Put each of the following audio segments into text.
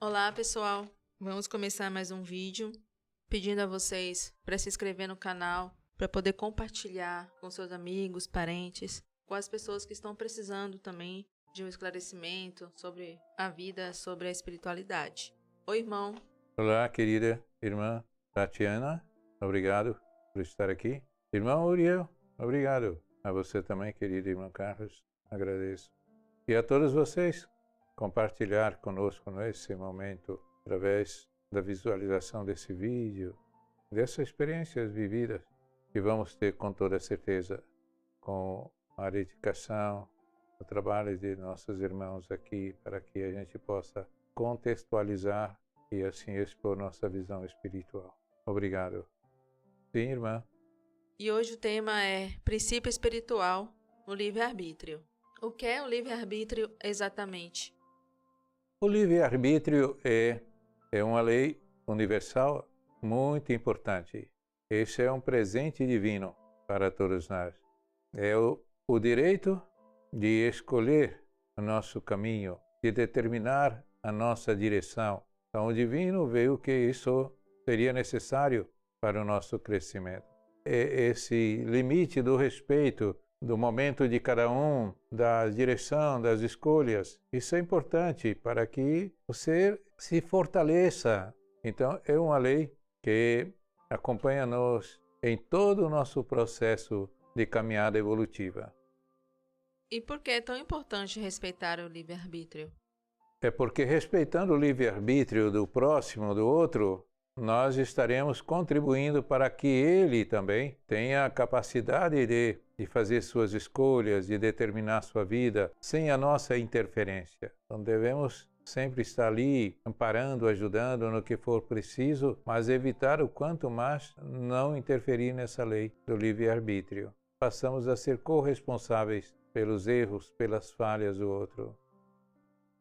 Olá, pessoal! Vamos começar mais um vídeo, pedindo a vocês para se inscrever no canal, para poder compartilhar com seus amigos, parentes, com as pessoas que estão precisando também de um esclarecimento sobre a vida, sobre a espiritualidade. Oi, irmão! Olá, querida irmã Tatiana, obrigado por estar aqui. Irmão Uriel, obrigado. A você também, querido irmão Carlos, agradeço. E a todos vocês, compartilhar conosco nesse momento, através da visualização desse vídeo, dessas experiências vividas, que vamos ter com toda certeza, com a dedicação, o trabalho de nossos irmãos aqui, para que a gente possa contextualizar e assim expor nossa visão espiritual. Obrigado. Sim, irmã. E hoje o tema é princípio espiritual no livre-arbítrio. O que é o livre-arbítrio exatamente? O livre-arbítrio é uma lei universal muito importante. Este é um presente divino para todos nós. É o direito de escolher o nosso caminho, de determinar a nossa direção. Então, o divino veio que isso seria necessário para o nosso crescimento. Esse limite do respeito, do momento de cada um, da direção, das escolhas, isso é importante para que você se fortaleça. Então, é uma lei que acompanha-nos em todo o nosso processo de caminhada evolutiva. E por que é tão importante respeitar o livre-arbítrio? É porque respeitando o livre-arbítrio do próximo, do outro, nós estaremos contribuindo para que ele também tenha a capacidade de fazer suas escolhas, de determinar sua vida, sem a nossa interferência. Então devemos sempre estar ali, amparando, ajudando no que for preciso, mas evitar o quanto mais não interferir nessa lei do livre-arbítrio. Passamos a ser corresponsáveis pelos erros, pelas falhas do outro.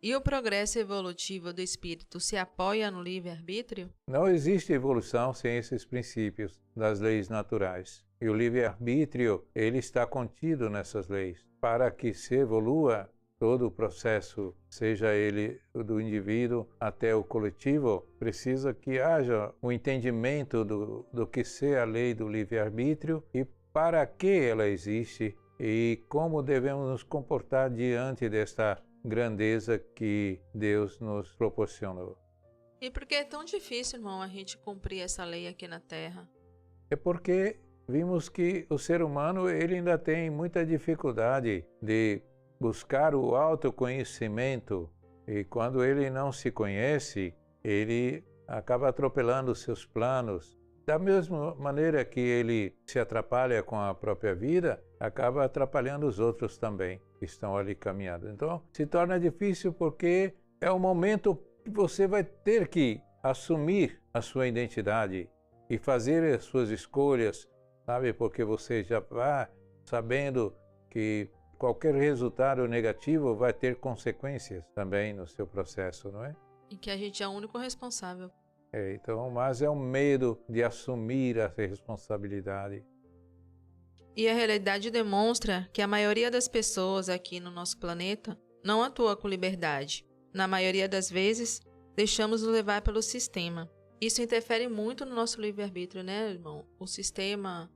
E o progresso evolutivo do espírito se apoia no livre-arbítrio? Não existe evolução sem esses princípios das leis naturais. E o livre-arbítrio, ele está contido nessas leis. Para que se evolua todo o processo, seja ele do indivíduo até o coletivo, precisa que haja um entendimento do que é a lei do livre-arbítrio e para que ela existe e como devemos nos comportar diante desta grandeza que Deus nos proporcionou. E por que é tão difícil, irmão, a gente cumprir essa lei aqui na Terra? É porque vimos que o ser humano ele ainda tem muita dificuldade de buscar o autoconhecimento e quando ele não se conhece, ele acaba atropelando os seus planos. Da mesma maneira que ele se atrapalha com a própria vida, acaba atrapalhando os outros também que estão ali caminhando. Então, se torna difícil porque é o momento que você vai ter que assumir a sua identidade e fazer as suas escolhas, sabe? Porque você já vai sabendo que qualquer resultado negativo vai ter consequências também no seu processo, não é? E que a gente é o único responsável. Então, mas é o medo de assumir essa responsabilidade. E a realidade demonstra que a maioria das pessoas aqui no nosso planeta não atua com liberdade. Na maioria das vezes, deixamos-nos levar pelo sistema. Isso interfere muito no nosso livre-arbítrio, né, irmão? O sistema...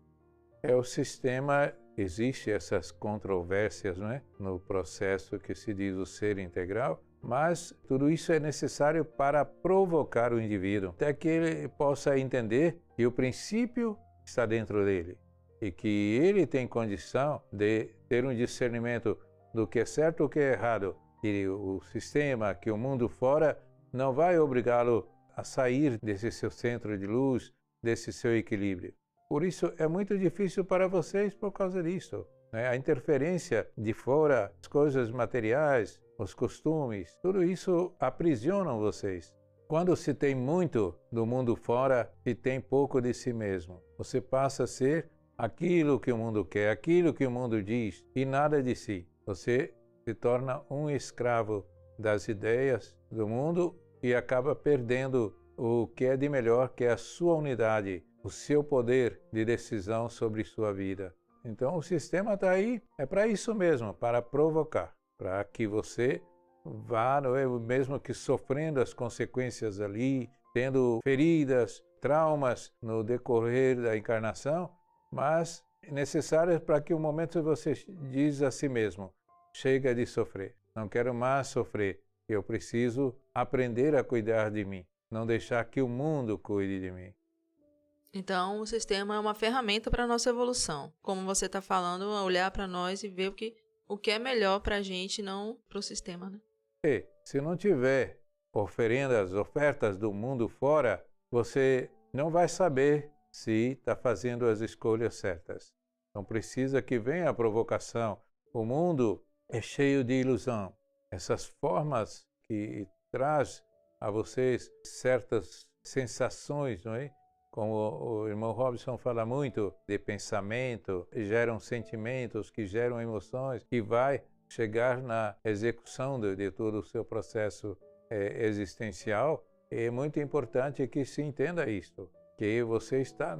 O sistema, existe essas controvérsias, não é? No processo que se diz o ser integral, mas tudo isso é necessário para provocar o indivíduo, até que ele possa entender que o princípio está dentro dele e que ele tem condição de ter um discernimento do que é certo e o que é errado. E o sistema, que o mundo fora, não vai obrigá-lo a sair desse seu centro de luz, desse seu equilíbrio. Por isso é muito difícil para vocês por causa disso. A interferência de fora, as coisas materiais, os costumes, tudo isso aprisionam vocês. Quando se tem muito do mundo fora, se tem pouco de si mesmo. Você passa a ser aquilo que o mundo quer, aquilo que o mundo diz e nada de si. Você se torna um escravo das ideias do mundo e acaba perdendo o que é de melhor, que é a sua unidade, o seu poder de decisão sobre sua vida. Então o sistema está aí, é para isso mesmo, para provocar, para que você vá, não é? Mesmo que sofrendo as consequências ali, tendo feridas, traumas no decorrer da encarnação, mas necessárias para que um momento você diz a si mesmo: chega de sofrer, não quero mais sofrer, eu preciso aprender a cuidar de mim, não deixar que o mundo cuide de mim. Então, o sistema é uma ferramenta para a nossa evolução. Como você está falando, olhar para nós e ver o que é melhor para a gente, não para o sistema, né? E se não tiver oferendas, ofertas do mundo fora, você não vai saber se está fazendo as escolhas certas. Então precisa que venha a provocação. O mundo é cheio de ilusão. Essas formas que traz a vocês certas sensações, não é? Como o irmão Robson fala muito de pensamento, geram sentimentos, que geram emoções, que vai chegar na execução de todo o seu processo existencial. É muito importante que se entenda isto, que você está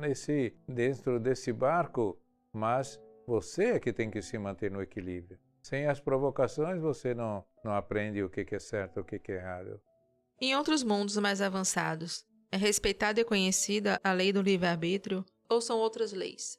dentro desse barco, mas você é que tem que se manter no equilíbrio. Sem as provocações, você não aprende o que é certo e o que é errado. Em outros mundos mais avançados, é respeitada e conhecida a lei do livre-arbítrio ou são outras leis?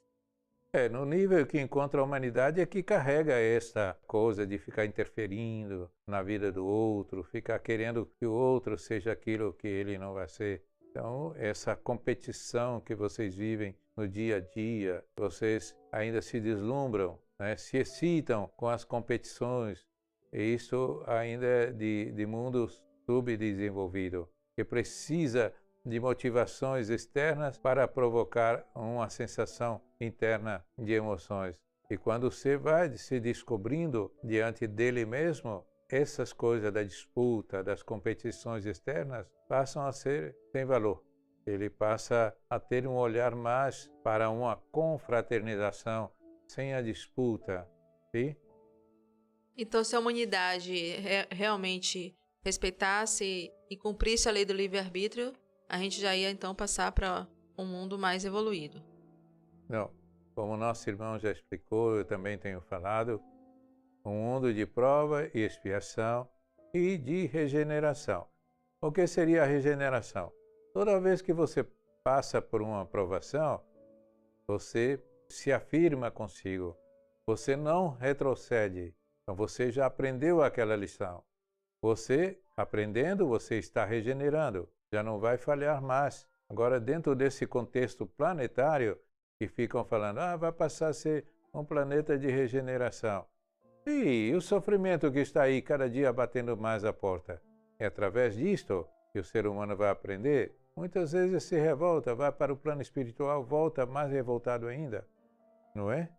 No nível que encontra a humanidade é que carrega essa coisa de ficar interferindo na vida do outro, ficar querendo que o outro seja aquilo que ele não vai ser. Então, essa competição que vocês vivem no dia a dia, vocês ainda se deslumbram, né? Se excitam com as competições. E isso ainda é de mundo subdesenvolvido, que precisa de motivações externas para provocar uma sensação interna de emoções. E quando você vai se descobrindo diante dele mesmo, essas coisas da disputa, das competições externas, passam a ser sem valor. Ele passa a ter um olhar mais para uma confraternização, sem a disputa. Sim? Então, se a humanidade realmente respeitasse e cumprisse a lei do livre-arbítrio, a gente já ia então passar para um mundo mais evoluído. Não. Como nosso irmão já explicou, eu também tenho falado, um mundo de prova e expiação e de regeneração. O que seria a regeneração? Toda vez que você passa por uma provação, você se afirma consigo, você não retrocede, então você já aprendeu aquela lição. Você, aprendendo, você está regenerando, já não vai falhar mais. Agora, dentro desse contexto planetário, que ficam falando, vai passar a ser um planeta de regeneração. E o sofrimento que está aí cada dia batendo mais a porta, é através disto que o ser humano vai aprender. Muitas vezes se revolta, vai para o plano espiritual, volta mais revoltado ainda, não é?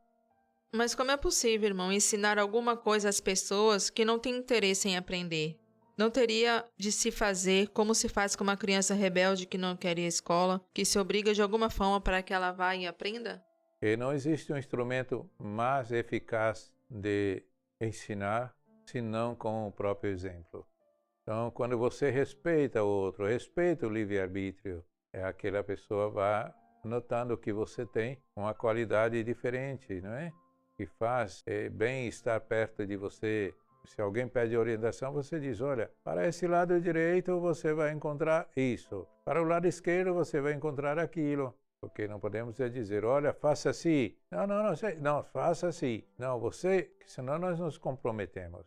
Mas como é possível, irmão, ensinar alguma coisa às pessoas que não têm interesse em aprender? Não teria de se fazer como se faz com uma criança rebelde que não quer ir à escola, que se obriga de alguma forma para que ela vá e aprenda? E não existe um instrumento mais eficaz de ensinar, senão com o próprio exemplo. Então, quando você respeita o outro, respeita o livre-arbítrio, aquela pessoa vai notando que você tem uma qualidade diferente, não é? Que faz bem estar perto de você. Se alguém pede orientação, você diz, olha, para esse lado direito você vai encontrar isso. Para o lado esquerdo você vai encontrar aquilo. Porque não podemos dizer, olha, faça assim. Não, faça assim. Não, você, senão nós nos comprometemos.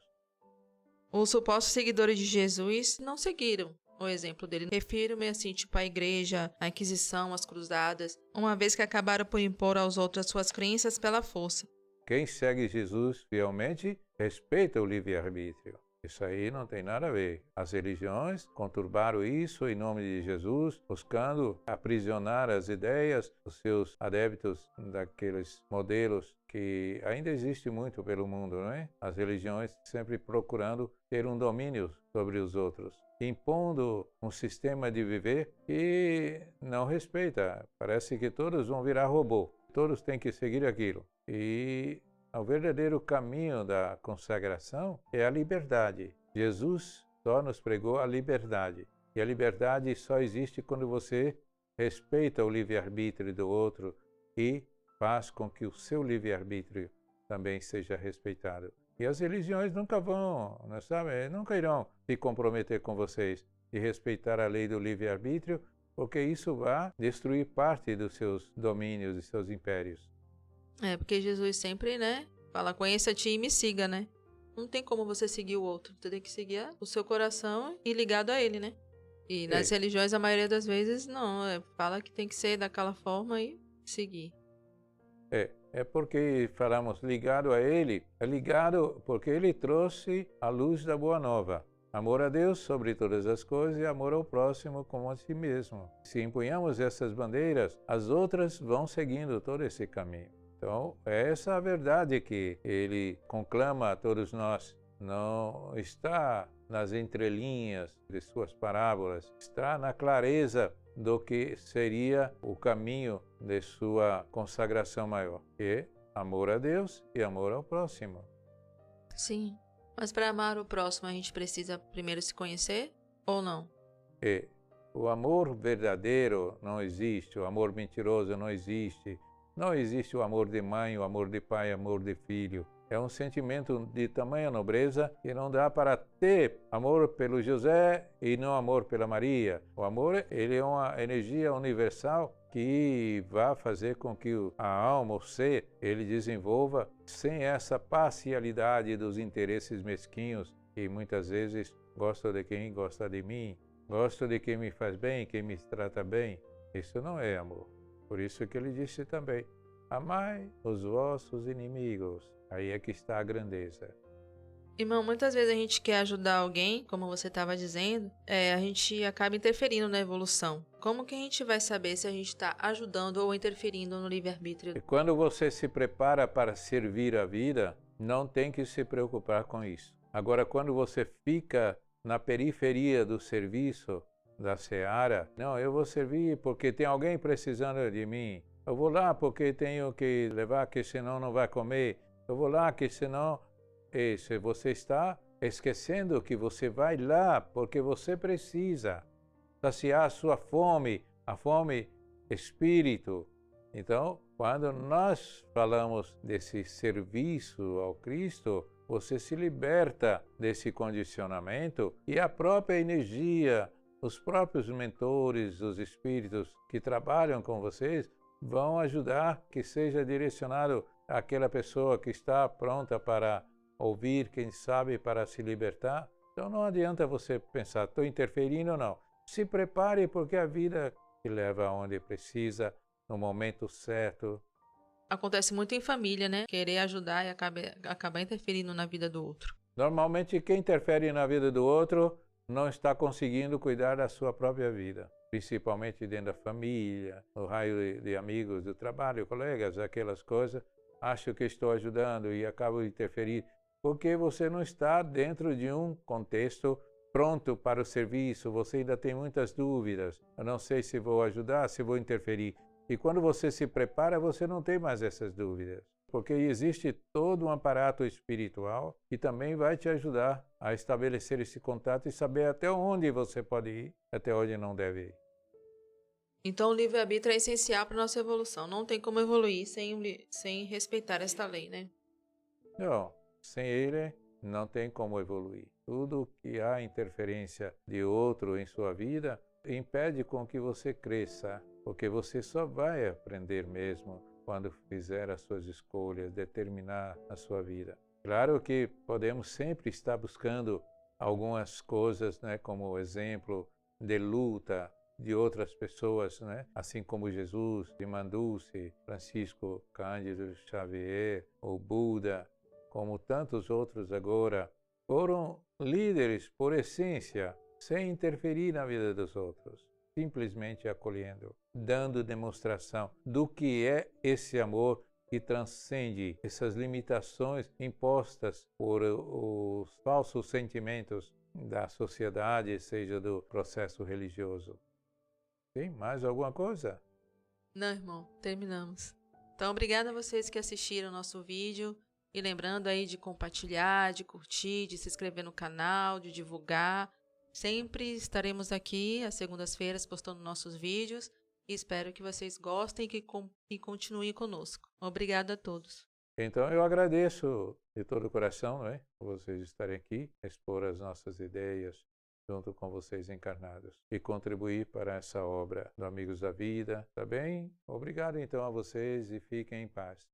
Os supostos seguidores de Jesus não seguiram o exemplo dele. Refiro-me assim, tipo a igreja, a Inquisição, as cruzadas, uma vez que acabaram por impor aos outros as suas crenças pela força. Quem segue Jesus fielmente respeita o livre-arbítrio. Isso aí não tem nada a ver. As religiões conturbaram isso em nome de Jesus, buscando aprisionar as ideias dos seus adeptos daqueles modelos que ainda existe muito pelo mundo, não é? As religiões sempre procurando ter um domínio sobre os outros, impondo um sistema de viver que não respeita. Parece que todos vão virar robô, todos têm que seguir aquilo. E o verdadeiro caminho da consagração é a liberdade. Jesus só nos pregou a liberdade. E a liberdade só existe quando você respeita o livre-arbítrio do outro e faz com que o seu livre-arbítrio também seja respeitado. E as religiões nunca vão, não sabe? Nunca irão se comprometer com vocês e respeitar a lei do livre-arbítrio, porque isso vai destruir parte dos seus domínios e seus impérios. Porque Jesus sempre, né, fala, conheça a ti e me siga, né? Não tem como você seguir o outro. Você tem que seguir o seu coração e ligado a ele, né? E nas religiões, a maioria das vezes, não. Fala que tem que ser daquela forma e seguir. É porque falamos ligado a ele, é ligado porque ele trouxe a luz da boa nova. Amor a Deus sobre todas as coisas e amor ao próximo como a si mesmo. Se empunhamos essas bandeiras, as outras vão seguindo todo esse caminho. Então, é essa a verdade que ele conclama a todos nós. Não está nas entrelinhas de suas parábolas, está na clareza do que seria o caminho de sua consagração maior, que é amor a Deus e amor ao próximo. Sim, mas para amar o próximo a gente precisa primeiro se conhecer ou não? O amor verdadeiro não existe, o amor mentiroso não existe. Não existe o amor de mãe, o amor de pai, o amor de filho. É um sentimento de tamanha nobreza que não dá para ter amor pelo José e não amor pela Maria. O amor, ele é uma energia universal que vai fazer com que a alma, o ser, ele desenvolva sem essa parcialidade dos interesses mesquinhos que muitas vezes gosto de quem gosta de mim, gosto de quem me faz bem, quem me trata bem. Isso não é amor. Por isso que ele disse também, amai os vossos inimigos. Aí é que está a grandeza. Irmão, muitas vezes a gente quer ajudar alguém, como você estava dizendo, a gente acaba interferindo na evolução. Como que a gente vai saber se a gente está ajudando ou interferindo no livre-arbítrio? E quando você se prepara para servir a vida, não tem que se preocupar com isso. Agora, quando você fica na periferia do serviço, da seara, não, eu vou servir porque tem alguém precisando de mim. Eu vou lá porque tenho que levar, que senão não vai comer. Eu vou lá que senão... se você está esquecendo que você vai lá porque você precisa saciar a sua fome, a fome espírito. Então, quando nós falamos desse serviço ao Cristo, você se liberta desse condicionamento e a própria energia, os próprios mentores, os espíritos que trabalham com vocês, vão ajudar que seja direcionado àquela pessoa que está pronta para ouvir, quem sabe, para se libertar. Então não adianta você pensar, estou interferindo ou não. Se prepare porque a vida te leva aonde precisa, no momento certo. Acontece muito em família, né? Querer ajudar e acabar interferindo na vida do outro. Normalmente quem interfere na vida do outro não está conseguindo cuidar da sua própria vida, principalmente dentro da família, no raio de amigos do trabalho, colegas, aquelas coisas. Acho que estou ajudando e acabo de interferir, porque você não está dentro de um contexto pronto para o serviço, você ainda tem muitas dúvidas. Eu não sei se vou ajudar, se vou interferir. E quando você se prepara, você não tem mais essas dúvidas. Porque existe todo um aparato espiritual que também vai te ajudar a estabelecer esse contato e saber até onde você pode ir, até onde não deve ir. Então o livre-arbítrio é essencial para a nossa evolução. Não tem como evoluir sem respeitar esta lei, né? Não, sem ele não tem como evoluir. Tudo que há interferência de outro em sua vida impede com que você cresça, porque você só vai aprender mesmo quando fizer as suas escolhas, determinar a sua vida. Claro que podemos sempre estar buscando algumas coisas, né, como exemplo de luta de outras pessoas, né, assim como Jesus, Irmã Dulce, Francisco Cândido Xavier, o Buda, como tantos outros agora, foram líderes por essência, sem interferir na vida dos outros, simplesmente acolhendo, dando demonstração do que é esse amor que transcende essas limitações impostas por os falsos sentimentos da sociedade, seja do processo religioso. Tem mais alguma coisa? Não, irmão, terminamos. Então, obrigada a vocês que assistiram o nosso vídeo. E lembrando aí de compartilhar, de curtir, de se inscrever no canal, de divulgar. Sempre estaremos aqui às segundas-feiras postando nossos vídeos. E espero que vocês gostem e continuem conosco. Obrigada a todos. Então eu agradeço de todo o coração, não é? Por vocês estarem aqui, expor as nossas ideias junto com vocês encarnados e contribuir para essa obra do Amigos da Vida, tá bem? Obrigado então a vocês e fiquem em paz.